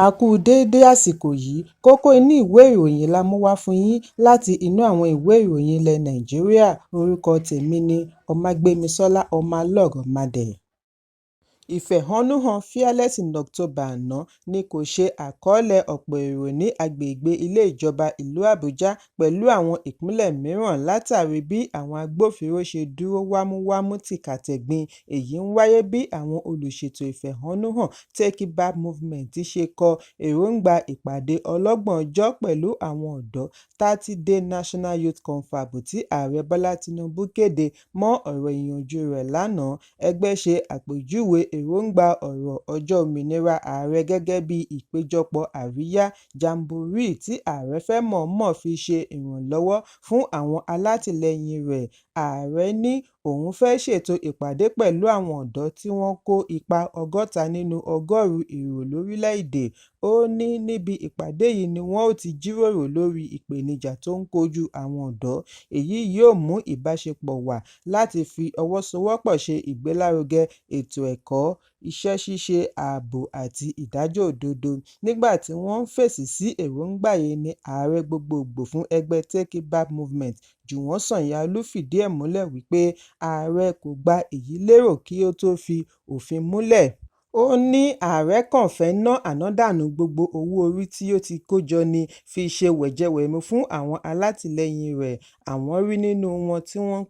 A kú déédé àsìkò yìí, kókó inú ìwé ìròyìn la mú wá fún yín láti inú àwọn ìwé ìròyìn ilẹ̀ Nàìjíríà. Orúkọ tèmi ni Ọmágbémisọ́lá Ọmọlọ́rọ̀mádé. Ìfẹ̀hónúhàn Fearless in October àná ni kò ṣe àkọọ́lẹ̀ ọ̀pọ̀ èrò ní agbègbè ilé ìjọba ìlú Àbújá pẹ̀lú àwọn ìpínlẹ̀ mìíràn látàrí bí àwọn agbófinró ṣe dúró wámúwámú tìkàtẹ̀gbin. Èyí ń wáyé bí àwọn olùṣètò ìfẹ̀hónúhàn Take It Back Movement ṣe kọ èròǹgbà ìpàdé ọlọ́gbọ̀n ọjọ́ pẹ̀lú àwọn ọ̀dọ́ 30-day National Youth Confab tí Ààrẹ Bọ́lá Tinubu kéde mọ́ ọ̀rọ̀ ìyànjú rẹ̀ lánàá. Ẹgbẹ́ ṣe àpèjúwe èròǹgbà ọ̀rọ̀ ọjọ́ òmìnira ààrẹ gẹ́gẹ́ bí ìpéjọpọ̀ àríyá jamboree tí ààrẹ fẹ́ mọ̀ọ́mọ̀ fi ṣe ìrànlọ́wọ́ fún àwọn alátìlẹyìn rẹ̀. Ààrẹ ní òun fẹ́ ṣètò ìpàdé pẹ̀lú àwọn ọ̀dọ́ tí wọ́n kó ipa 60 nínú 100 èrò lórílẹ̀-èdè. Ó ní níbi ìpàdé yìí ni wọ́n ó ti jíròrò lórí ìpèníjà tó ń kojú àwọn ọ̀dọ́. Èyí yóò mú ìbáṣepọ̀ wà láti fi ọwọ́ sowọ́pọ̀ ṣe ìgbélárugẹ ètò ẹ̀kọ́, iṣẹ́ ṣíṣe, ààbò àti ìdájọ́ òdodo. Nígbà tí wọ́n ń fèsì sí èròǹgbà yìí ni ààrẹ gbogbogbò fún ẹgbẹ́ Take It Back Movement Jùwọ́n Sànyàlú fìdí ẹ̀ múlẹ̀ wípé ààrẹ kò gba èyí lérò kí ó tó fi òfin múlẹ̀. Ó ní ààrẹ kàn fẹ́ ná ànádànù gbogbo owó orí tí ó ti kó jọ ni fi ṣe wẹ̀jẹwẹ̀mu fún àwọn alátìlẹyìn rẹ̀. Àwọn rí nínú wọn tí wọ́n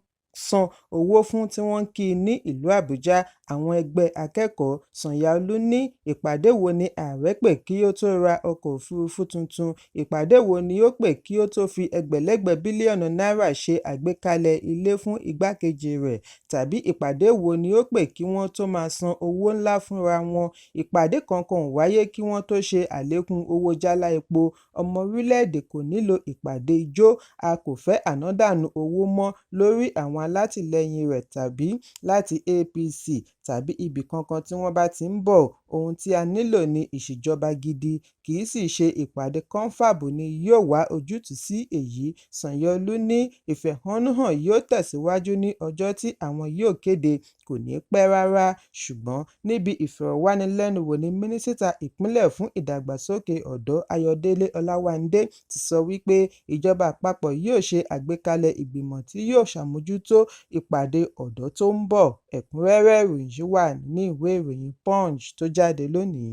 san owó fún tí wọ́n kì í ní ìlú Àbújá. Àwọn ẹgbẹ́ akẹ́kọ̀ọ́ Sànyàlú ní ìpàdé wo ni ààrẹ pè kí ó tó ra ọkọ̀ òfurufú tuntun? Ìpàdé wo ni ó pè kí ó tó fi ẹgbẹ̀lẹ́gbẹ̀ bílíọ̀nù náírà ṣe àgbékalẹ̀ ilé fún igbákejì rẹ̀? Tàbí ìpàdé wo ni ó pè kí wọ́n tó máa san owó ńlá fúnra wọn? Ìpàdé kankan ò wáyé kí wọ́n tó ṣe àlékún owó jálá epo. Ọmọ orílẹ̀-èdè kò nílò ìpàdé ijó. A kò fẹ́ ànádànù owó mọ́ lórí àwọn alátìlẹyìn rẹ̀ tàbí láti APC tàbí ibì kankan tí wọ́n bá ti ń bọ̀. Ohun tí a nílò ni ìṣèjọba gidi, kì í sì ṣe ìpàdé confab ni yóò wá ojútùú sí èyí. Sànyàlú ní ìfẹ̀hónúhàn yóò tẹ̀síwájú ní ọjọ́ tí àwọn yóò kéde, kò ní pẹ́ rárá. Ṣùgbọ́n níbi ìfọ̀rọ̀wánilẹ́nuwò ní mínísítà ìpínlẹ̀ fún ìdàgbàsókè ọ̀dọ́ Ayọ̀délé Ọláwándé ti sọ wípé ìjọba àpapọ̀ yóò ṣe àgbékalẹ̀ ìgbìmọ̀ tí yóò ṣàmójútó ìpàdé ọ̀dọ́ tó ń bọ̀. Ẹ̀kúnrẹ́rẹ́ ìròyìn yìí wà ní ìwé ìròyìn Punch tó jáde lónìí.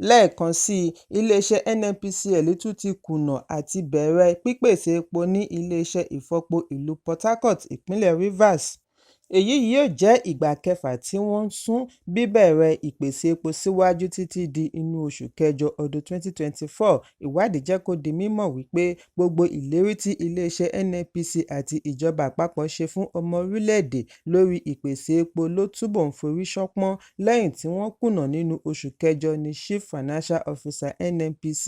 Lẹ́ẹ̀kan sí i, iléeṣẹ́ NNPCL tún ti kùnà àti bẹ̀rẹ̀ pípèsè epo ní iléeṣẹ́ ìfọpo ìlú Port Harcourt, ìpínlẹ̀ Rivers. Èyí yóò jẹ́ ìgbà kẹfà tí wọ́n ń sún bíbẹ̀rẹ̀ ìpèsè epo síwájú títí di inú oṣù kẹjọ ọdún 2024. Ìwádìí jẹ́ kó di mímọ̀ wípé gbogbo ìlérí tí iléeṣẹ́ NNPC àti ìjọba àpapọ̀ ṣe fún ọmọ orílẹ̀-èdè lórí ìpèsè epo ló túbọ̀ ń forí ṣánpọ́n lẹ́yìn tí wọ́n kùnà nínú oṣù kẹjọ ní Chief Financial Officer NNPC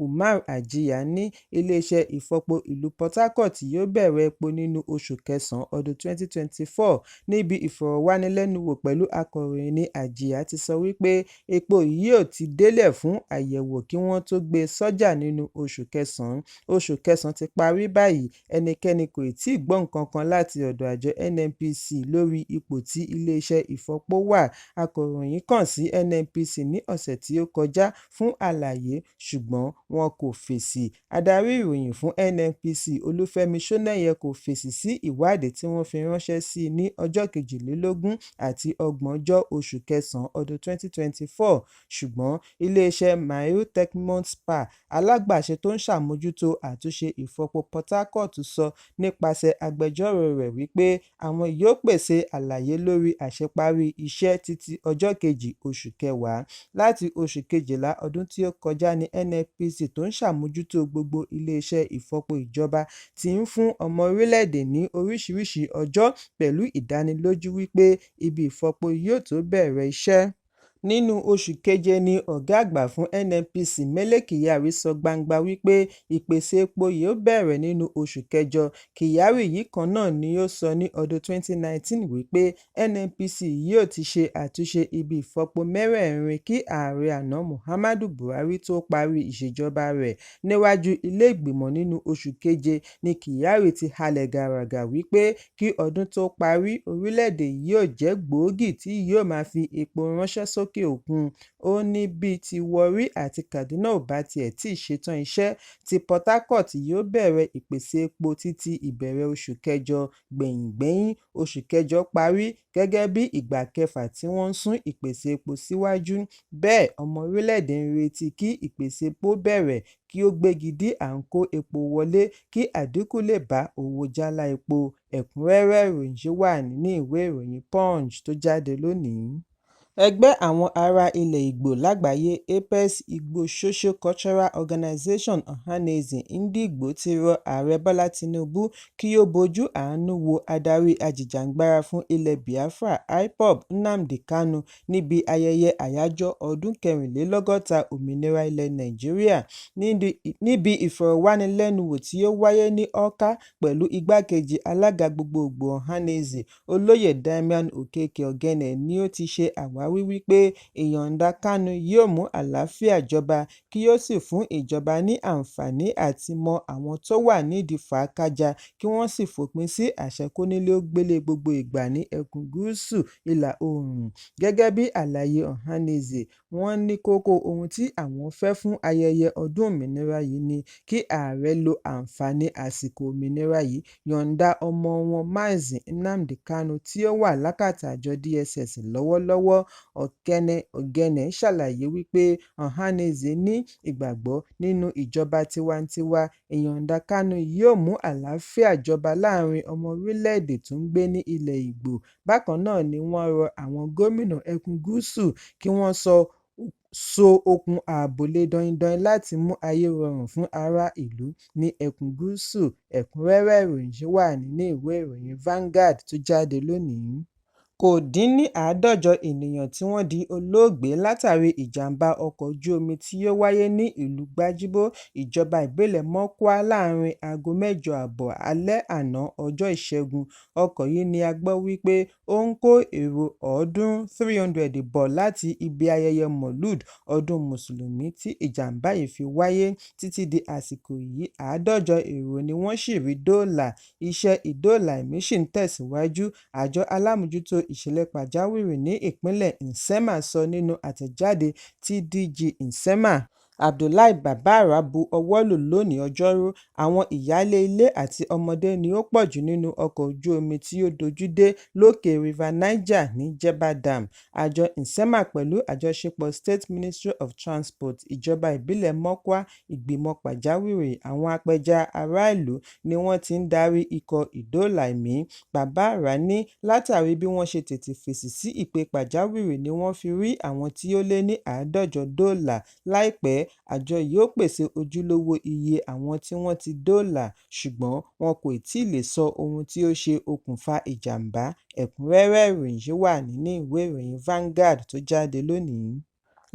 Umar Ajiya ní iléeṣẹ́ ìfọpo ìlú Port Harcourt yóò bẹ̀rẹ̀ epo nínú oṣù kẹsàn-án ọdún 2024. Níbi ìfọ̀rọ̀wánilẹ́nuwò pẹ̀lú akọ̀ròyìn ní Ajiya ti sọ wípé epo yìí yóò ti délẹ̀ fún àyẹ̀wò kí wọ́n tó gbé sọ́jà nínú oṣù kẹsàn-án. Oṣù kẹsàn-án ti parí báyìí, ẹnikẹ́ni kò tí ì gbọ́ nǹkan kan láti ọ̀dọ̀ àjọ NNPC lórí ipò tí iléeṣẹ́ ìfọpo wà. Akọ̀ròyìn kàn sí NNPC ní ọ̀sẹ̀ tí ó kọjá fún àlàyé, ṣùgbọ́n wọn kò fèsì. Adarí ìròyìn fún NNPC Olúfẹ́mi Ṣónẹ́yẹ kò fèsì sí ìwádìí tí wọ́n fi ránṣẹ́ sí i ní ọjọ́ 22 àti 30 oṣù kẹsàn-án ọdún 2024. Ṣùgbọ́n iléeṣẹ́ Mail Techmont Spa, alágbàṣe tó ń ṣàmójútó àtúnṣe ìfọpo Port Harcourt, sọ nípasẹ̀ agbẹjọ́rò rẹ̀ wípé àwọn yóò pèsè àlàyé lórí àṣeparí iṣẹ́ títí ọjọ́ 2 oṣù kẹwàá. Láti oṣù kejìlá ọdún tí ó kọjá ní NNPC tó ń ṣàmójútó gbogbo iléeṣẹ́ ìfọpo ìjọba ti ń fún ọmọ orílẹ̀-èdè ní oríṣiríṣi ọjọ́ pẹ̀lú ìdánilójú wípé ibi ìfọpo yóò tó bẹ̀rẹ̀ iṣẹ́. Nínú oṣù keje ni ọ̀gá àgbà fún NNPC Mele Kyari sọ gbangba wípé ìpèsè epo yóò bẹ̀rẹ̀ nínú oṣù kẹjọ. Kyari yìí kan náà ni ó sọ ní ọdún 2019 wípé NNPC yóò ti ṣe àtúnṣe ibi ìfọpo mẹ́rẹ̀ẹ̀rin kí ààrẹ àná Muhammadu Buhari tó parí ìṣèjọba rẹ̀. Níwájú ilé ìgbìmọ̀ nínú oṣù keje ni Kyari ti halẹ̀ gàràgà wípé kí ọdún tó parí orílẹ̀-èdè yóò jẹ́ gbòógì tí yóò máa fi epo ránṣẹ́ sókè sókè òkun. Ó ní bíi ti Warri àti Kaduna ò bá tiẹ̀ tí ì ṣetán iṣẹ́, ti Port Harcourt yóò bẹ̀rẹ̀ ìpèsè epo títí ìbẹ̀rẹ̀ oṣù kẹjọ, gbẹ̀yìngbẹ́yín oṣù kẹjọ parí gẹ́gẹ́ bí ìgbà kẹfà tí wọ́n ń sún ìpèsè epo síwájú. Bẹ́ẹ̀, ọmọ orílẹ̀-èdè ń retí kí ìpèsè epo bẹ̀rẹ̀ kí ó gbégi dí à ń kó epo wọlé kí àdínkù lè bá owó jálá epo. Ẹ̀kúnrẹ́rẹ́ ìròyìn yìí wà nínú ìwé ìròyìn Punch tó jáde lónìí. Ẹgbẹ́ àwọn ará ilẹ̀ Ìgbò lágbàáyé APEX Igbo Socio-Cultural Organization Ohanaeze Ndigbo ti rọ Ààrẹ Bọ́lá Tinubu kí ó bójú àánú wo adarí ajìjàǹgbara fún ilẹ̀ Biafra IPOB Nnamdi Kanu níbi ayẹyẹ àyájọ́ ọdún 64 òmìnira ilẹ̀ Nàìjíríà. Níbi ìfọ̀rọ̀wánilẹ́nuwò tí ó wáyé ní Awka pẹ̀lú igbákejì alága gbogbogbò Ohanaeze, Olóyè Damian Okeke Ogene ni ó ti ṣe àwáwí wípé ìyọ̀ǹda Kanu yóò mú àlàáfíà jọba kí ó sì fún ìjọba ní àǹfààní àti mọ àwọn tó wà nídìí fàákájà kí wọ́n sì fòpin sí àṣẹ kónílé-ó-gbélé gbogbo ìgbà ní ẹkùn gúúsù ìlà oòrùn. Gẹ́gẹ́ bí àlàyé Ohanaeze, wọ́n ní kókó ohun tí àwọn fẹ́ fún ayẹyẹ ọdún òmìnira yìí ni kí ààrẹ lo àǹfààní àsìkò òmìnira yìí yọ̀ǹda ọmọ wọn Mazi Nnamdi Kanu tí ó wà lákàtà àjọ DSS lọ́wọ́lọ́wọ́. Ogene ṣàlàyé wípé Ohanaeze ní ìgbàgbọ́ nínú ìjọba tiwantiwa. Ìyọ̀ǹda Kanu yóò mú àlàáfíà jọba láàrin ọmọ orílẹ̀-èdè tó ń gbé ní ilẹ̀ Ìgbò. Bákan náà ni wọ́n rọ àwọn gómìnà ẹkùn gúúsù kí wọ́n so okùn ààbò lé daindain láti mú ayé rọrùn fún ará ìlú ní ẹkùn gúúsù. Ẹ̀kúnrẹ́rẹ́ ìròyìn yìí wà nínú ìwé ìròyìn Vanguard tó jáde lónìí. Kò dín ní 150 ènìyàn tí wọ́n di olóògbé látàrí ìjàmbá ọkọ̀ ojú omi tí ó wáyé ní ìlú Gbájíbó, ìjọba ìbílẹ̀ Mọ́kọ́á láàrin aago 8:30 alẹ́ àná ọjọ́ Ìṣẹ́gun. Ọkọ̀ yìí ni a gbọ́ wípé ó ń kó èrò 300 bọ̀ láti ibi ayẹyẹ Maulud ọdún Mùsùlùmí tí ìjàmbá yìí fi wáyé. Títí di àsìkò yìí, 150 èrò ni wọ́n ṣì rí dóòlà. Iṣẹ́ ìdóòlà ẹ̀mí ṣì ń tẹ̀síwájú. Àjọ alámòjútó ìṣẹ̀lẹ̀ pàjáwìrì ní ìpínlẹ̀ Nsema sọ nínú àtẹ̀jáde tí DG Nsema Abdullahi Babara bu ọwọ́ lù lónìí Ọjọ́rú. Àwọn ìyáálé ilé àti ọmọdé ni ó pọ̀jù nínú ọkọ̀ ojú omi tí ó dojú dé lókè River Niger ní Jebba Dam. Àjọ Nsema pẹ̀lú àjọṣepọ̀ State Ministry of Transport, ìjọba ìbílẹ̀ Mọ́kọ́á, ìgbìmọ̀ pàjáwìrì, àwọn apẹja aráàlú ni wọ́n ti ń darí ikọ̀ ìdóòlà ẹ̀mí. Babara ní látàrí bí wọ́n ṣe tètè fèsì sí ìpè pàjáwìrì ni wọ́n fi rí àwọn tí ó lé ní 150 dóòlà. Láìpẹ́, àjọ yìí ó pèsè ojúlówó iye àwọn tí wọ́n ti dóòlà, ṣùgbọ́n wọn kò tíì lè sọ ohun tí ó ṣe okùnfà ìjàmbá. Ẹ̀kúnrẹ́rẹ́ ìròyìn yìí wà nínú ìwé ìròyìn Vanguard tó jáde lónìí.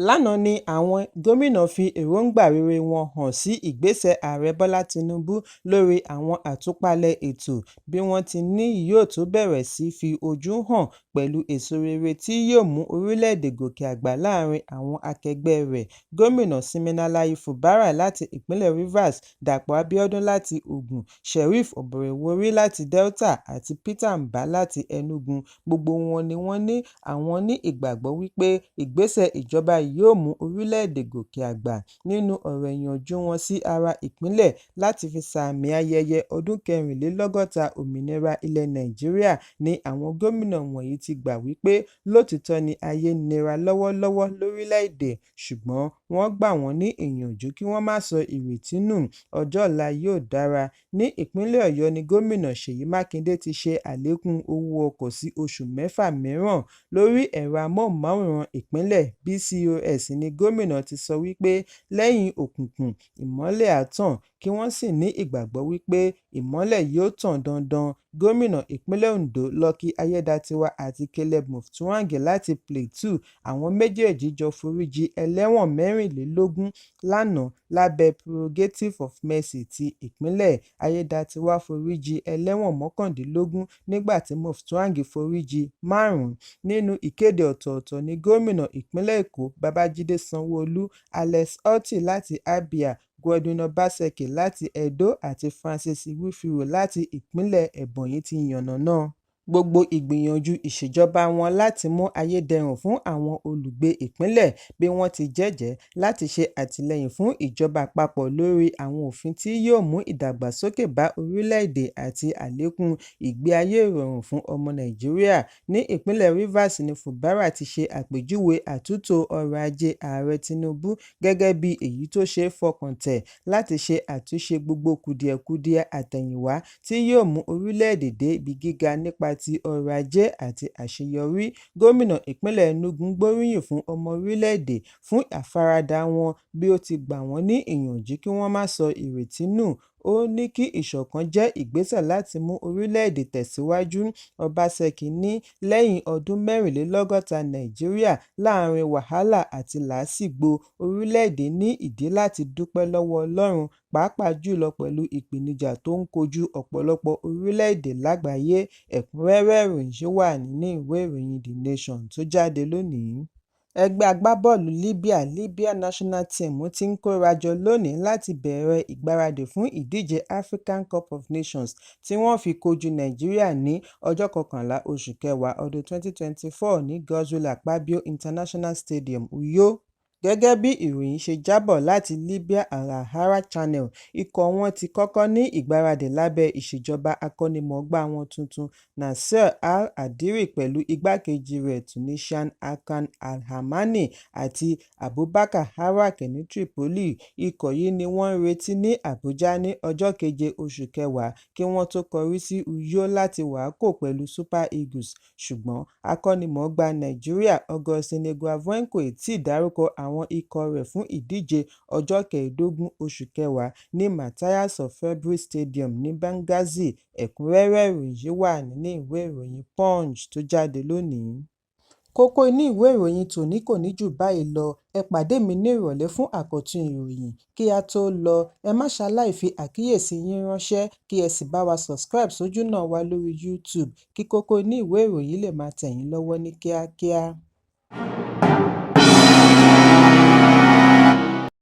Lánàá ni àwọn gómìnà fi èròǹgbà rere wọn hàn sí ìgbésẹ̀ Ààrẹ Bọ́lá Tinubu lórí àwọn àtúpalẹ̀ ètò bí wọ́n ti ní yóò tó bẹ̀rẹ̀ sí fi ojú hàn pẹ̀lú èso rere tí yóò mú orílẹ̀-èdè gòkè àgbà láàrin àwọn akẹgbẹ́ rẹ̀. Gómìnà Siminalayi Fubara láti ìpínlẹ̀ Rivers, Dàpọ̀ Abíọ́dún láti Ògùn, Sheriff Ọ̀bọ̀rẹ̀wọrí láti Delta àti Peter Mbah láti Enugu, gbogbo wọn ni wọ́n ní àwọn ní ìgbàgbọ́ wípé ìgbésẹ̀ ìjọba yóò mú orílẹ̀-èdè gòkè àgbà. Nínú ọ̀rọ̀ ìyànjú wọn sí ará ìpínlẹ̀ láti fi sààmì ayẹyẹ ọdún 64 òmìnira ilẹ̀ Nàìjíríà ni àwọn gómìnà wọ̀nyí ti gbà wípé lótìítọ́ ni ayé ń nira lọ́wọ́lọ́wọ́ lórílẹ̀-èdè, ṣùgbọ́n wọ́n gbà wọ́n ní ìyànjú kí wọ́n má sọ ìrètí nù, ọjọ́ ọ̀la yóò dára. Ní ìpínlẹ̀ Ọ̀yọ́ ni gómìnà Ṣèyí Mákindé ti ṣe àlékún owó ọkọ̀ sí oṣù 6 mìíràn. Lórí ẹ̀rọ amóhùnmáwòrán ìpínlẹ̀ BCOS ni gómìnà ti sọ wípé lẹ́yìn òkùnkùn ìmọ́lẹ̀ á tàn, kí wọ́n sì ní ìgbàgbọ́ wípé ìmọ́lẹ̀ yóò tàn dandan. Gómìnà ìpínlẹ̀ Ondo Lucky Ayédatiwa àti Caleb Mutfwang láti Plateau, àwọn méjèèjì jọ foríjì ẹlẹ́wọ̀n 24 lánàá lábẹ́ Prerogative of Mercy ti ìpínlẹ̀. Ayédatiwa foríjì ẹlẹ́wọ̀n 19 nígbà tí Mutfwang foríjì 5. Nínú ìkéde ọ̀tọ̀ọ̀tọ̀ ni gómìnà ìpínlẹ̀ Èkó Babájídé Sanwó-Olú, Alex Otti láti Abia, Godwin Obaseki láti Edo àti Francis Iwufioro láti ìpínlẹ̀ Ebonyi ti yànnàná gbogbo ìgbìyànjú ìṣèjọba wọn láti mú ayé dẹrùn fún àwọn olùgbé ìpínlẹ̀ bí wọ́n ti jẹ́jẹ̀ẹ́ láti ṣe àtìlẹ́yìn fún ìjọba àpapọ̀ lórí àwọn òfin tí yóò mú ìdàgbàsókè bá orílẹ̀-èdè àti àlékún ìgbé ayé ìrọ̀rùn fún ọmọ Nàìjíríà. Ní ìpínlẹ̀ Rivers ni Fubara ti ṣe àpèjúwe àtúntò ọrọ̀ ajé Ààrẹ Tinubu gẹ́gẹ́ bí èyí tó ṣeé fọkàn tẹ̀ láti ṣe àtúnṣe gbogbo kùdìẹ̀kudiẹ àtẹ̀yìnwá tí yóò mú orílẹ̀-èdè dé ibi gíga nípa ti ọrọ̀ ajé àti àṣeyọrí. Gómìnà ìpínlẹ̀ Enugu gbóríyìn fún ọmọ orílẹ̀-èdè fún àfaradà wọn bí ó ti gbà wọ́n ní ìyànjú kí wọ́n má sọ ìrètí nù. Ó ní kí ìṣọ̀kan jẹ́ ìgbésẹ̀ láti mú orílẹ̀-èdè tẹ̀síwájú. Ọbaṣẹ́kì ní lẹ́yìn ọdún 64 Nàìjíríà láàrin wàhálà àti làásìgbò, orílẹ̀-èdè ní ìdí láti dúpẹ́ lọ́wọ́ Ọlọ́run, pàápàá jùlọ pẹ̀lú ìpèníjà tó ń kojú ọ̀pọ̀lọpọ̀ orílẹ̀-èdè lágbàáyé. Ẹ̀kúnrẹ́rẹ́ ìròyìn ṣì wà nínú ìwé ìròyìn The Nation tó jáde lónìí. Ẹgbẹ́ agbábọ́ọ̀lù Libya National Team ti ń kórajọ lónìí láti bẹ̀rẹ̀ ìgbáradì fún ìdíje African Cup of Nations tí wọ́n fi kojú Nàìjíríà ní ọjọ́ 11 oṣù kẹwàá ọdún 2024 ní Godswill Akpabio International Stadium, Uyo. Gẹ́gẹ́ bí ìròyìn ṣe jábọ̀ láti Libya Al-Ahrar Channel, ikọ̀ wọn ti kọ́kọ́ ní ìgbáradì lábẹ́ ìṣèjọba akọ́nimọ̀ọ́gbá wọn tuntun Nasser Al-Adiri pẹ̀lú igbákejì rẹ̀ Tunisian Hakan Al-Hamani àti Abubakar Harak ní Tripoli. Ikọ̀ yìí ni wọ́n ń retí ní Abuja ní ọjọ́ 7 oṣù kẹwàá kí wọ́n tó kọrí sí Uyo láti wàákò pẹ̀lú Super Eagles. Ṣùgbọ́n akọ́nimọ̀ọ́gbá Nàìjíríà Augustine Eguavoen kò tíì dárúkọ àwọn ikọ̀ rẹ̀ fún ìdíje ọjọ́ 15 oṣù kẹwàá ní Matthias of February Stadium ní Benghazi. Ẹ̀kúnrẹ́rẹ́ ìròyìn yìí wà nínú ìwé ìròyìn Punch tó jáde lónìí. Kókó inú ìwé ìròyìn tòní kò ní jù báyìí lọ. Ẹ pàdé mi ní ìrọ̀lẹ́ fún àkọ́tún ìròyìn. Kí a tó lọ, ẹ má ṣaláì fi àkíyèsí yín ránṣẹ́ kí ẹ sì bá wa subscribe sójú náà wa lórí YouTube kí kókó inú ìwé ìròyìn lè máa tẹ̀ yín lọ́wọ́ ní kíákíá.